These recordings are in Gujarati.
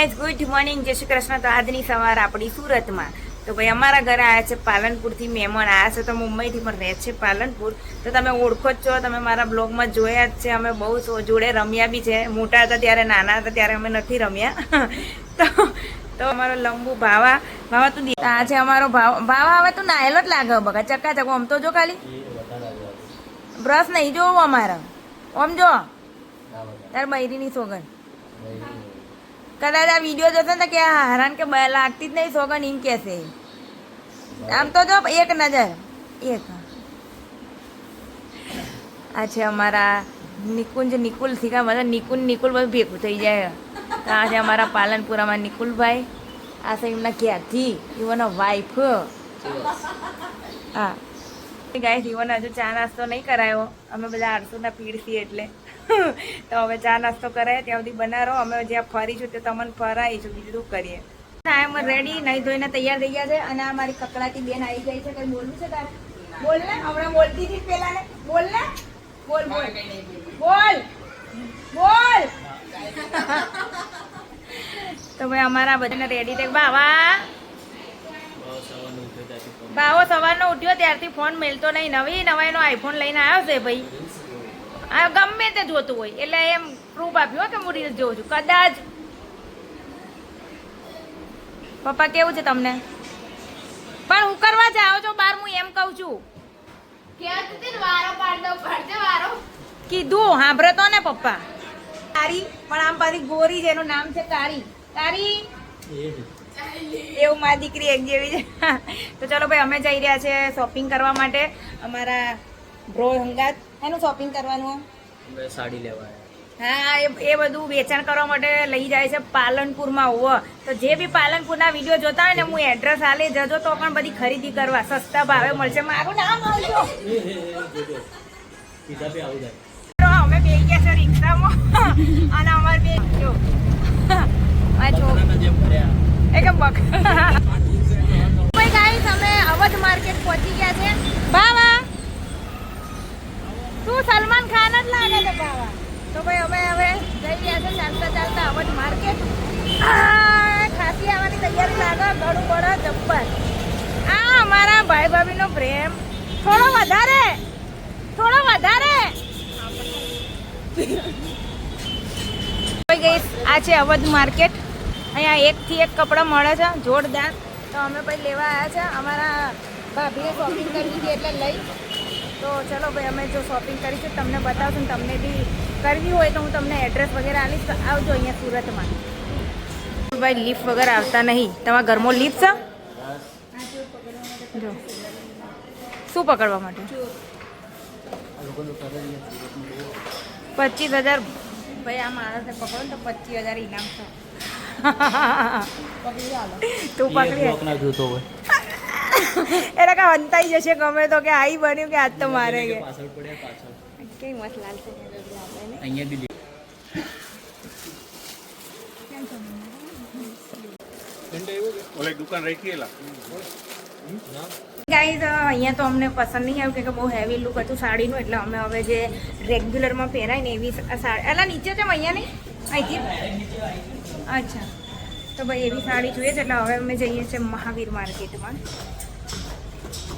ગાઈઝ ગુડ મોર્નિંગ, જય શ્રી કૃષ્ણ। તો આજની સવાર આપણી સુરતમાં તો ભાઈ અમારા ઘરે આવ્યા છે પાલનપુરથી મહેમાન આવ્યા છે, તો મુંબઈથી પણ રહે છે પાલનપુર। તો તમે ઓળખો જ છો, તમે મારા બ્લોગમાં જોયા જ છે। અમે બહુ જોડે રમ્યા બી છે, મોટા હતા ત્યારે, નાના હતા ત્યારે અમે નથી રમ્યા। તો અમારો લંબુ ભાવા તું આ છે અમારો ભાવા। હવે તું નાયેલો જ લાગે બગા, ચકાચક। આમ તો જો ખાલી બ્રશ નહીં જોવું અમારે, આમ જો તાર બૈરીની સોગન। કદાચ આ વિડીયો જોશે ને કે હેરાન કે લાગતી જ નહીં સોગન એમ કહેશે। આમ તો જો એક નજર એક આ છે અમારા નિકુલ શીખા, મતલબ નિકુલ બધું ભેગું થઈ જાય। તો આ છે અમારા પાલનપુરામાં નિકુલભાઈ, આ છે એમના ક્યાંથી યુવાનો વાઈફ। હા ગાઈસ, યુવાને હજુ ચા નાસ્તો નહીં કરાયો, અમે બધા આરસુના પીડ છીએ એટલે તો હવે ચા નાસ્તો કરાય ત્યાં સુધી બનાવો। અમે જ્યાં ફરીશું તે તમને ફરાઈશું, બીજું શું કરીએ। અમે રેડી નહીં ધોઈને તૈયાર થઈ ગયા છે, અને આ મારી કકડાથી બેન આવી ગઈ છે। કઈ બોલવું છે તારે? બોલ ને, હમણાં બોલતી હતી પેલા ને, બોલ ને, બોલ બોલ બોલ બોલ। તો ભાઈ અમારા બધાને રેડી થઈ ભાવો સવારનો ઉઠ્યો ત્યારથી ફોન મેલતો નહીં, નવાઈનો આઈફોન લઈને આવ્યો છે ભાઈ। આ ગમે તે જોતું હોય એટલે એમ પ્રૂફ આપ્યું કે હું રીલ્સ જોઉં છું। કદાચ પપ્પા કેવું છે તમને? પણ હું કરવા જાઓ છો બાર, હું એમ કહું છું। કીધું સાંભળે તો ને પપ્પા। તારી પણ આમ પાછી ગોરી છે, એનું નામ છે તારી એવું મારી દીકરી એક જેવી છે। તો ચલો ભાઈ, અમે જઈ રહ્યા છે શોપિંગ કરવા માટે અમારા બ્રો હંગાત। એનું શોપિંગ કરવાનું સાડી લેવા। હા, એ બધું વેચાણ કરવા માટે લઈ જાય છે પાલનપુરમાં હોવ। તો જે બી પાલનપુરના વિડીયો જોતા હોય ને, હું એડ્રેસ આલી જજો તો પણ બધી ખરીદી કરવા સસ્તા ભાવે મળશે। મારું નામ આવજો। અમે બે ગયા છે રિક્ષામાં અને અમારે બે જો અમે અવધ માર્કેટ પહોંચી ગયા છે। બાવા તું સલમાન ખાન જ લાગે છે બાવા। તો ભાઈ અમે હવે જઈ રહ્યા છે ચાલતા અવધ માર્કેટ। ખાસી આવવાની તૈયારી લાગે, ગળું બળો જબ્બર। આ અમારા ભાઈ ભાભીનો પ્રેમ થોડો વધારે આ છે અવધ માર્કેટ। અહીંયા એકથી એક કપડાં મળે છે જોરદાર। તો અમે ભાઈ લેવા આવ્યા છે, અમારા ભાભીએ શોપિંગ કરવી હતી એટલે લઈ। તો ચલો ભાઈ, અમે જો શોપિંગ કરીશું તમને બતાવશું, ને તમને બી કરવી હોય તો હું તમને એડ્રેસ વગેરે આપીશ, તો આવજો અહીંયા સુરતમાં। ભાઈ લિફ્ટ વગર આવતા નહીં, તમારા ઘરમાં લિફ્ટ છે? જો શું પકડવા માટે? 25,000 ભાઈ, આ માણસને પકડો ને તો 25,000 ઇનામ છે। તું પકડી એટલે કે અંતાઈ જશે ગમે તો, કે આઈ બન્યું કે આજ તો મારે કે કઈ મસ્ત લાલ છે અહીંયા બી। ગાઈઝ, અહીંયા તો અમને પસંદ નહીં આવ્યું કે બહુ હેવી લુક હતું સાડીનું, એટલે અમે હવે જે રેગ્યુલરમાં પહેરાય ને એવી સાડી, એટલે નીચે છે અહીંયા નહીં, અહીંથી અચ્છા। તો ભાઈ એવી સાડી જોઈએ છે, એટલે હવે અમે જઈએ છીએ મહાવીર માર્કેટમાં।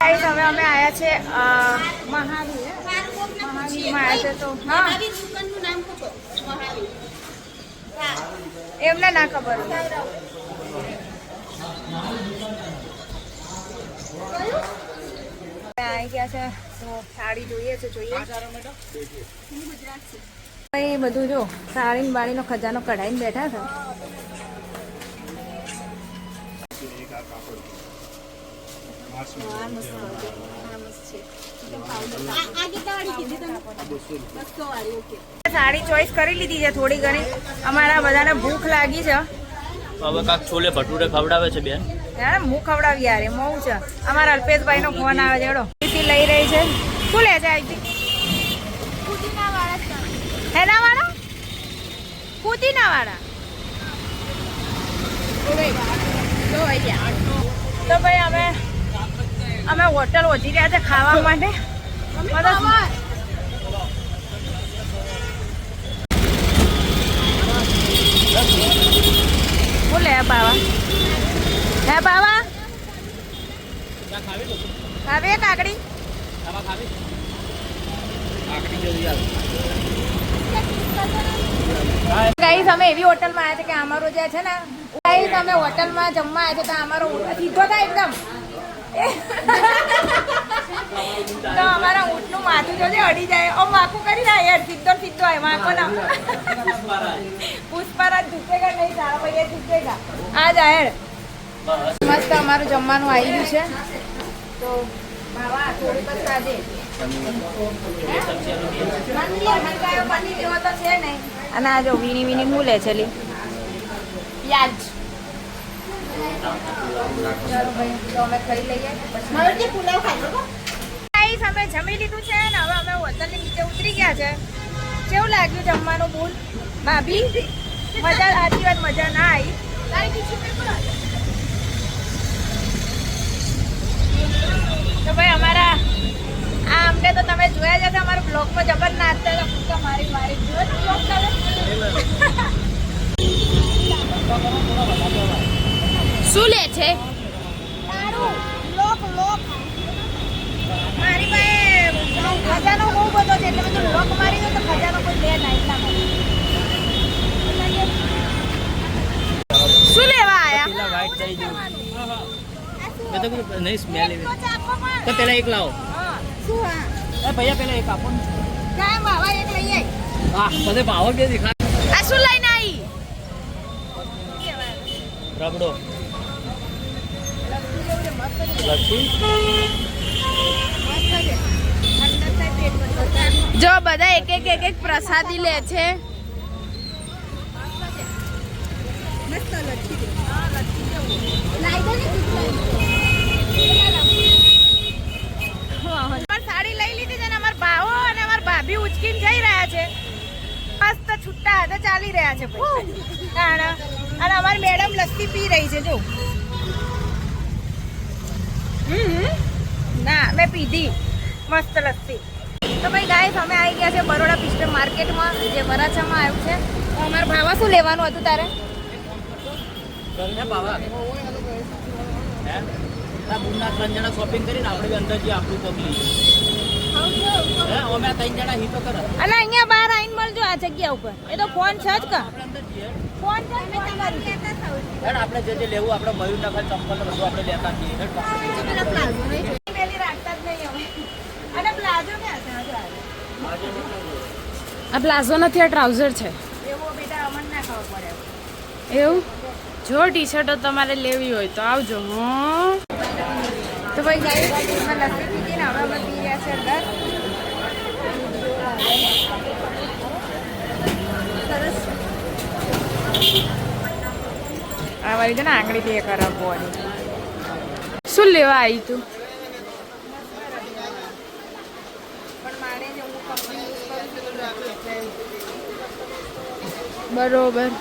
ગાઈઝ, હવે અમે આવ્યા છે મહાવીરમાં આવ્યા છે। તો હા, એમને ના ખબર આવી ગયા છે, તો સાડી જોઈએ છે, જોઈએ એ બધું જો સાડી બાળીનો ખજાનો કઢાઈને બેઠા છે। સાડી ચોઈસ કરી લીધી છે થોડી ઘણી, અમારા બધાને ભૂખ લાગી છે। હવે કાક છોલે ભટુરે ખવડાવે છે બેન, યાર હું ખવડાવી યાર, મઉ છે। અમારા અલ્પેશભાઈ નો ફોન આવે છે, લઈ રહી છે। શું લે છે આઈથી? હેના વાળા, પુદીના વાળા। તો ભાઈ અમે હોટલ વધી રહ્યા છે ખાવા માટે। શું લે બાવા હે બાવા હવે કાકડી ગાઈસ અમે એવી હોટલમાં આવ્યા છે કે અમારો જે છે ને ગાઈસ અમે હોટલમાં જમવા આવ્યા છે તો અમારો સીધો થાય એકદમ તો અમારા ઊંટનું માથું જોજે અડી જાય ઓ માકું કરી ના યાર સીધો સીધો આવે માકો ના પુષ્પારાજ જીતેગા નહીં સારા ભાઈ જીતેગા આ જાય મસ્ત અમારું જમવાનું આવી ગયું છે તો બાવા થોડી બસ આજે અને આ જો વીણી વીણી હું લે છે લી યાદ ચાલો ભાઈ તો અમે ખાઈ લઈએ પછી પુલાવ ખાઈ અમે જમી લીધું છે ને હવે અમે હોટલની નીચે ઉતરી ગયા છે કેવું લાગ્યું જમવાનું બોલ ભાભી મજા આજી વાત મજા ના આવી તો ભાઈ અમારા આ અમને તો તમે જોયા જશે અમારા બ્લોગમાં જબર નાચતા હતા ફૂટકા મારી મારી જોયો બ્લોગ તમે શું લે છે મારી પાસે ખજાનો બહુ બધો છે એટલે બધું લોક મારી દો તો ખજાનો કોઈ લે ના એટલા શું લેવા આયા પેલા વ્હાઈટ થઈ ગયું મેં તો કીધું નહીં સ્મેલ એવી તો પેલા એક લાવો શું હા એ ભૈયા પેલા એક આપો ને કાય બાવા એક લઈ આય હા બધે ભાવ બે દેખાય આ શું લઈને આવી રબડો લસ્સી જો બધા એક એક પ્રસાદી લે છે સાડી લઈ લીધી છે ને અમારા ભાવો અને અમારા ભાભી ઉચકીને જઈ રહ્યા છે મસ્ત છૂટા હાથે ચાલી રહ્યા છે અને અમારી મેડમ લસ્સી પી રહી છે જો ના મેં પીધી મસ્ત લસ્સી તો ભાઈ ગાઈસ અમે આવી ગયા છે બરોડા પિસ્ટલ માર્કેટમાં જે વરાછામાં આવ્યું છે તો અમારા ભાવા શું લેવાનું હતું તારે બુના 3 જણા શોપિંગ કરીને આપણે બી અંદર જઈએ આપણું પગ લઈએ અમે 3 જણા હિતો કરે અને અહીંયા બહાર આવીને મળજો આ જગ્યા ઉપર એ તો ફોન છે જ કા ફોન છે આપણે જે લેવું આપણે મયુર નગર ચંપલ બધું આપણે લેતા છીએ રાખતા જ નહીં અને પ્લાઝો ક્યાં છે આ પ્લાઝો નથી આ ટ્રાઉઝર છે એવો બેટા અમન ના ખાવ પડે એવું જો ટી શર્ટો તમારે લેવી હોય તો આવજો હા તો ભાઈ ગાઈસ એમાં લસ્સી પીધી ને હવે અમે પી રહ્યા છે અંદર સરસ આ વાળી છે ને આંગળીથી એ ખરાબ બોડી શું લેવા આવી તું પણ મારે જે હું કંપની યુઝ કરું છું બરોબર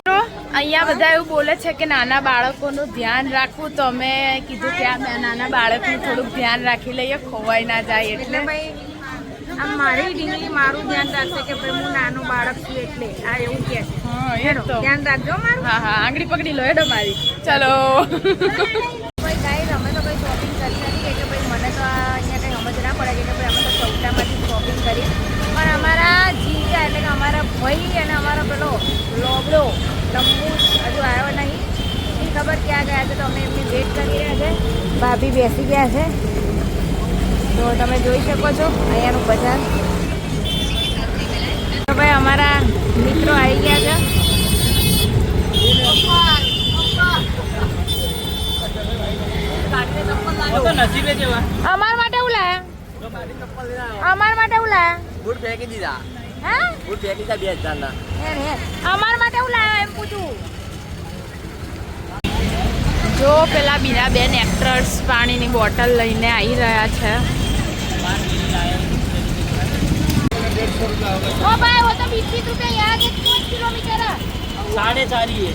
તો અહીંયા બધા એવું બોલે છે કે નાના બાળકોનું ધ્યાન રાખવું તો અમે કીધું કે આ નાના બાળકનું થોડુંક ધ્યાન રાખી લઈએ ખોવાઈ ના જાય એટલે એટલે ભાઈ આમ મારી ઢીંગલી મારું ધ્યાન રાખશે કે ભાઈ હું નાનું બાળક છું એટલે આ એવું કહે છે હા એ તો ધ્યાન રાખજો મારું હા હા આંગળી પકડી લો હેડો મારી ચલો ભાઈ ગાઈસ અમે તો કંઈ શોપિંગ કરી નથી એટલે ભાઈ મને તો અહીંયા કંઈ સમજ ના પડે કે ભાઈ અમે તો ચૌટામાંથી શોપિંગ કરી પણ અમારા જીજા એટલે કે અમારા ભાઈ અને અમારો પેલો લોબડો તંબુ હજુ આવ્યો નહીં એ ખબર ક્યાં ગયા છે તો અમે એમની વેટ કરી રહ્યા છે ભાભી બેસી ગયા છે તો તમે જોઈ શકો છો અહીંયાનું બજાર તો ભાઈ અમારા મિત્રો આવી ગયા તો નસીબે જેવા છે અમાર માટે હું લાયા અમાર માટે હું લાયા બૂટ ફેંકી દીધા હા બૂટ ફેંકી દીધા 2000 ના અમાર માટે હું લાયા એમ પૂછું જો પેલા બીજા બેન એક્ટર્સ પાણીની બોટલ લઈને આવી રહ્યા છે ओ भाई वो तो 20 रुपए यहाँ के 5 किलोमीटर है 4.5 ये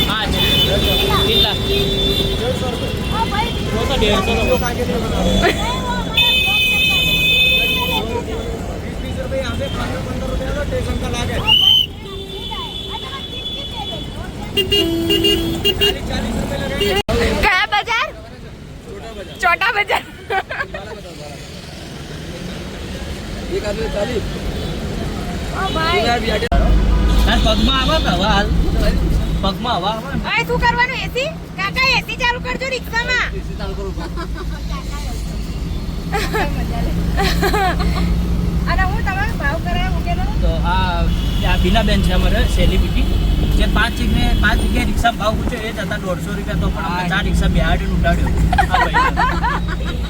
हाँ कितना 150 ओ भाई वो तो 150 કયા બજાર? ચોટા બજાર. ઓ ભાઈ પગમાં આવે ને હવા હાલ પગમાં હવા આવે ને શું કરવાનું? એસી કાકા એસી ચાલુ કરજો રિક્ષામાં. અને હું તમારો ભાવ કરાય મૂકેલો. તો આ બીનાબેન છે અમારે સેલિબ્રિટી જે 5 જગ્યાએ રિક્ષા ભાવ પૂછ્યો એ જ હતા 150 રૂપિયા તો પણ અમે 4 રિક્ષા બેહાડીને ઉડાડ્યો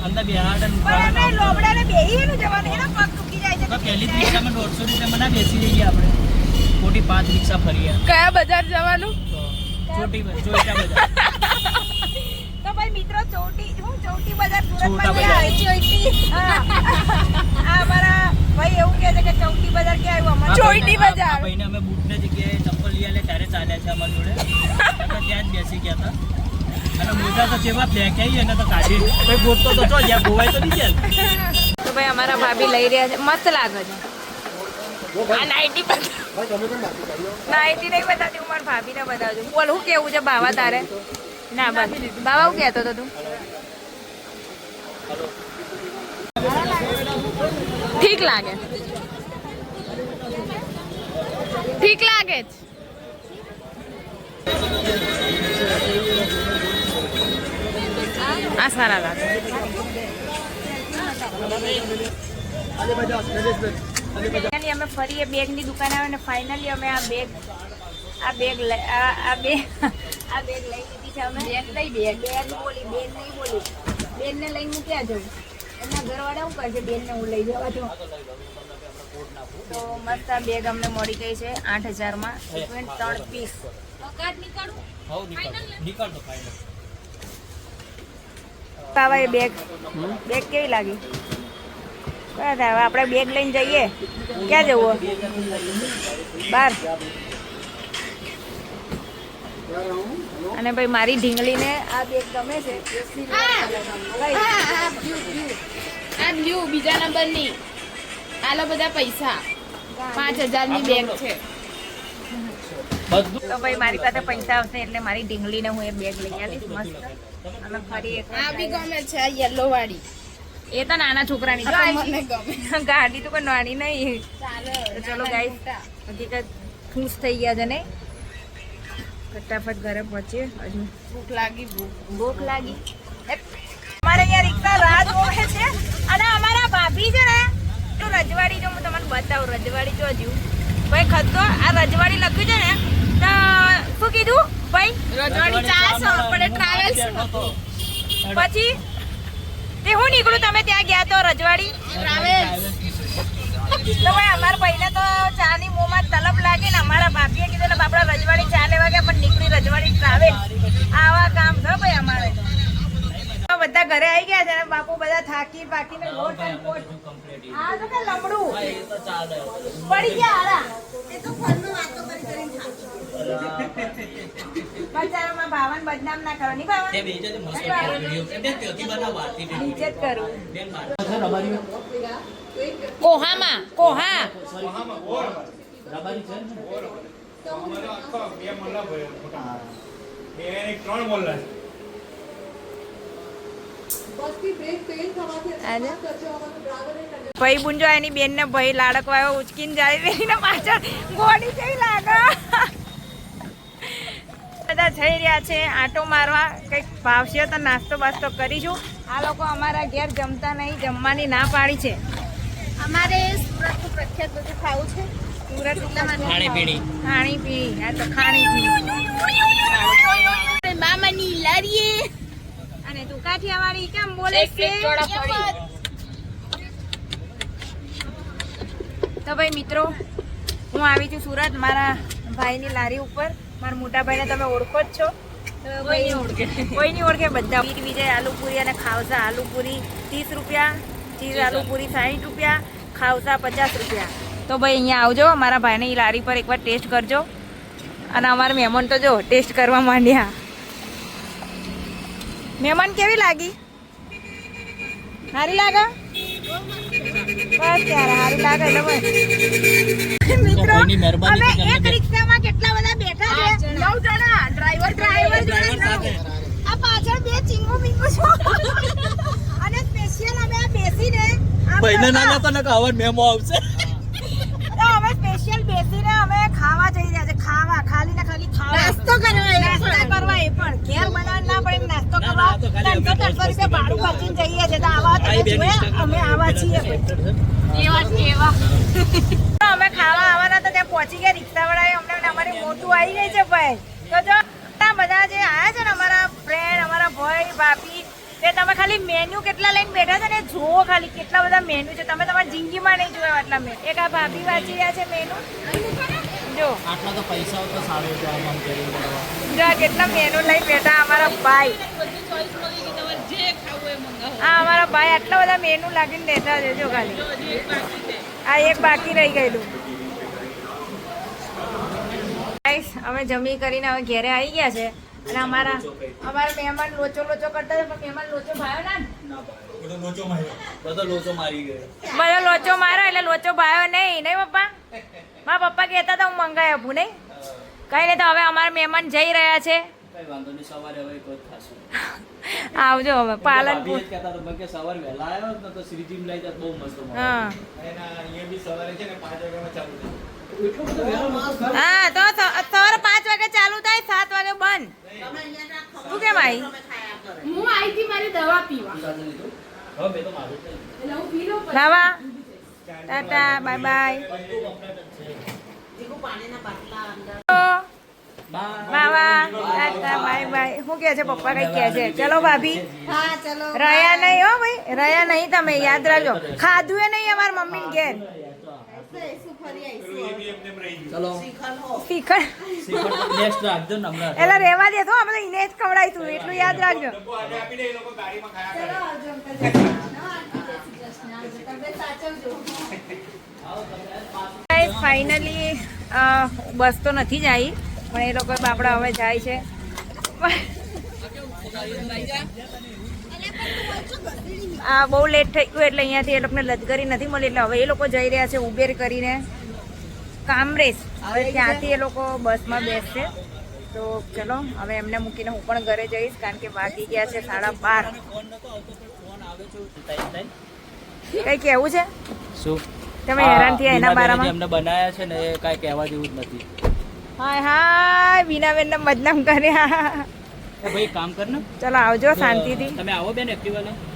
અંદર બેહાડીને પણ એમને લોબડાને બેહીને જવાનું, એના પગ દુખી જાય છે. તો પહેલી જ રિક્ષામાં 150 રૂપિયામાં ના બેસી જઈએ આપણે ખોટી 5 રિક્ષા ફરીએ કયા બજાર જવાનું? તો ચોટા બજાર તો ભાઈ મિત્રો ચૌટી બજાર ચોટા સુરતમાં બજાર. આ અમારા ભાઈ એવું કહે છે કે ચૌટી બજાર ક્યાં આવ્યું? અમારે ચોટી બજાર. આ ભાઈને અમે બૂટની જગ્યાએ ચપ્પલ લઈ આલે ત્યારે ચાલ્યા છે અમારી જોડે આપણે ત્યાં જ બેસી ગયા હતા અને મોજા તો જેવા ફેંકાઈ એને તો કાઢી કોઈ ગોતતો તો જો જ્યાં ગોવાય તો નહીં જાય. તો ભાઈ અમારા ભાભી લઈ રહ્યા છે, મસ્ત લાગે છે. આ નાઈટી નાઈટી નહીં બતાવતી, હું મારા ભાભીને બતાવજો. બોલ શું કેવું છે બાવા તારે? ના બસ બાવા શું કહેતો હતો તું? ઠીક લાગે, ઠીક લાગે જ. આ સારા લાગે. ફાઇનલી અમે ફરી એ બેગની દુકાન આવે ને ફાઇનલી અમે આ બેગ લઈ લીધી છે. અમે બેન નહીં બોલી બેનને લઈને ક્યાં જવું? એમના ઘરવાળા શું કરશે? બેનને હું લઈ જવા દઉં. તો મસ્ત આ બેગ અમને મળી ગઈ છે 8000 માં 3 પીસ. નીકળતો ફાઇનલ બાવા એ બેગ કેવી લાગી? બરાબર, હવે આપણે બેગ લઈને જઈએ. ક્યાં જવું? બહાર. અને ભાઈ મારી ઢીંગલીને આ બેગ ગમે છે. આ બ્લુ બીજા નંબરની. આલો બધા પૈસા 5000 ની બેગ છે. બધું તો ભાઈ મારી પાસે પૈસા આવશે એટલે મારી ઢીંગલીને હું એ બેગ લઈ આવીશ મસ્ત. અને ફરી એક આ બી ગમે છે, આ યલો વાળી. એ તો નાના છોકરાની આ તો મને ગમે. ગાડી તો કોઈ નાની નહીં. ચાલે. તો ચલો ગાઈસ, હકીકત ખુશ થઈ ગયા છે ને? ફટાફટ ઘરે પહોંચીએ. હજુ ભૂખ લાગી, ભૂખ લાગી. અમારે અહીંયા રિક્ષા રાહ જોવે છે. અને અમારા ભાભી છે ને તો રજવાડી જો હું તમને બતાવું. રજવાડી જો હજુ ભાઈ ખતો આ રજવાડી લખ્યું છે ને તો શું કીધું ભાઈ? રજવાડી 400 પડે ટ્રાવેલ્સ. પછી તે હું નીકળું તમે ત્યાં ગયા તો રજવાડી ટ્રાવેલ્સ. તો ભાઈ અમારા ભાઈને તો ચાની મોંમાં તલબ લાગે ને અમારા ભાભીએ કીધું એટલે બાપડા રજવાડી ચા લેવા ગયા પણ નીકળી રજવાડી ટ્રાવેલ. આવા કામ છે ભાઈ અમારે. તો બધા ઘરે આવી ગયા છે ને બાપુ બધા થાકી પાકીને લોટ અને પોટ. આ તો કે લમડું પડી ગયા હારા. એ તો ફોનમાં વાતો કરી બચારામાં ભાવન બદનામ ના કરો ની ભાવન. ઇજ્જત કરું. કોહામાં કોહા ભાઈ બુંજો એની બેન ને ભાઈ લાડકવાયો ઉચકીને જાય ને પાછળ ગોળી જેવી લાગે. બધા જઈ રહ્યા છે આટો મારવા. કંઈક ભાવશે તો નાસ્તો બાસ્તો કરીશું. આ લોકો અમારા ઘેર જમતા નહીં, જમવાની ના પાડી છે. અમારે સુરતનું પ્રખ્યાત બધું ખાવું છે. સુરત ખાણીપીણી ખાણીપીણી. આ તો ખાણીપીણી. મામાની લારીએ. અને તું કાઠિયાવાડી કેમ બોલે છે? તો ભાઈ મિત્રો, હું આવી છું સુરત મારા ભાઈની લારી ઉપર. મારા મોટા ભાઈને તમે ઓળખો જ છો. કોઈ નહીં ઓળખે બધા. વિજય આલુપુરી અને ખાવસા આલુપુરી 30 રૂપિયા, ચીઝ આલુપુરી 60 રૂપિયા, ખાવસા 50 રૂપિયા. તો ભાઈ અહીંયા આવજો મારા ભાઈની લારી પર એકવાર ટેસ્ટ કરજો. અને અમારા મહેમાન તો જો ટેસ્ટ કરવા માંડ્યા. મહેમાન કેવી લાગી? સારી લાગે? બસ ત્યારે સારી લાગે એટલે બસ. મિત્રો કોઈની મહેરબાની અમે થી તમને એક રિક્ષામાં કેટલા બધા બેઠા છે. છે 9 જણા ડ્રાઈવર ડ્રાઈવર સાથે આ પાછળ બે ચીંગો મીંગો છો અને સ્પેશિયલ અમે આ બેસીને ભાઈને ના ના તો ને કવર મેમો આવશે તો અમે સ્પેશિયલ બેસીને અમે ખાવા જઈ રહ્યા છે ખાલી ને ખાલી ખાવા નાસ્તો કરવા એ પણ ઘેર બનાવવા ના પડે નાસ્તો ના, કરવા ના, તો ખાલી અમે 300 રૂપિયા ભાડું ખર્ચીને જઈએ છે તો આવા તમે જોયા અમે આવા છીએ તો અમે ખાવા આવવાના તો ત્યાં પહોંચી ગયા રિક્ષાવાળાએ અમને અમારી મોટું આવી ગઈ છે ભાઈ તો જો આ બધા જે આયા છે ને અમારા ફ્રેન્ડ અમારા ભાઈ ભાભી તે તમે ખાલી મેન્યુ કેટલા લઈને બેઠા છે ને જુઓ ખાલી કેટલા બધા મેન્યુ છે તમે તમારી જિંદગીમાં નહીં જોયા આટલા મેન્યુ એક આ ભાભી વાંચી રહ્યા છે મેનુ જો આટલા તો પૈસા તો સારું છે આમ કરી જો આ કેટલા મેનુ લઈને બેઠા અમારા ભાઈ હા અમારા ભાઈ આટલા બધા મેનુ લાગીને બેઠા છે જો ખાલી આ એક બાકી રહી ગયેલું ગાઈસ અમે જમી કરીને હવે ઘરે આવી ગયા છે અને અમારા મહેમાન લોચો કરતા હતા પણ મહેમાન લોચો ભાયો ના ને? બધો લોચો મારી ગયો બધો લોચો માર્યો એટલે લોચો ભાયો નહીં પપ્પા મારા પપ્પા કહેતા હતા હું મંગાઈ આપું નહીં કઈ નહીં તો હવે અમારા મહેમાન જઈ રહ્યા છે કઈ વાંધો નહીં સવારે હવે કોઈ થાશું આવજો હવે પાલનપુર ભાભી જ કહેતા હતા કે સવારે વહેલા આવ્યો ને તો શ્રીજીમ લઈ જાત બહુ મસ્ત મળે. હા એના અહીંયા બી સવારે છે ને 5 વાગ્યામાં ચાલુ થાય એટલો બધો વહેલો નહોતો ખરો. હા તો સવારે 5 વાગે ચાલુ થાય 7 વાગે બંધ તું કેમ આવી હું આવી હતી મારી દવા પીવા હવે મેં તો મારું જ નહીં. એટલે હું પી લઉં પછી. રાવા ટાટા બાય બાય બાવા ટાટા બાય બાય શું કહે છે પપ્પા કઈ કહે છે ચલો ભાભી રહ્યા નહીં હો ભાઈ રહ્યા નહીં તમે યાદ રાખજો ખાધું એ નહીં અમારા મમ્મી ઘેર ચલો શીખણ નેક્સ્ટ રાખજો ને હમણાં એટલે રેવા દે તો આપણે એને જ ખવડાવીશું એટલું યાદ રાખજો ફાઇનલી બસ તો નથી જ આવી પણ એ લોકો બાપડા હવે જાય છે આ બહુ લેટ થઈ ગયું એટલે અહીંયાથી એ લોકોને લશ્કરી નથી મળી એટલે હવે એ લોકો જઈ રહ્યા છે ઉબેર કરીને કામરેજ હવે ત્યાંથી એ લોકો બસમાં બેસશે તો ચલો હવે એમને મૂકીને હું પણ ઘરે જઈશ કારણ કે વાગી ગયા છે 12:30 ફોન નતો આવતો પણ ફોન આવે છે ઉતાઈ ઉતાઈ. કઈ કેવું છે શું તમે હેરાન થયા એના બારામાં અમને બનાયા છે ને એ કાંઈ કહેવા જેવું જ નથી હાય બીનાબેન ને બદનામ કર્યા એ ભાઈ કામ કર ને ચલો આવજો શાંતિથી તમે આવો બેન એક્ટિવા લઈને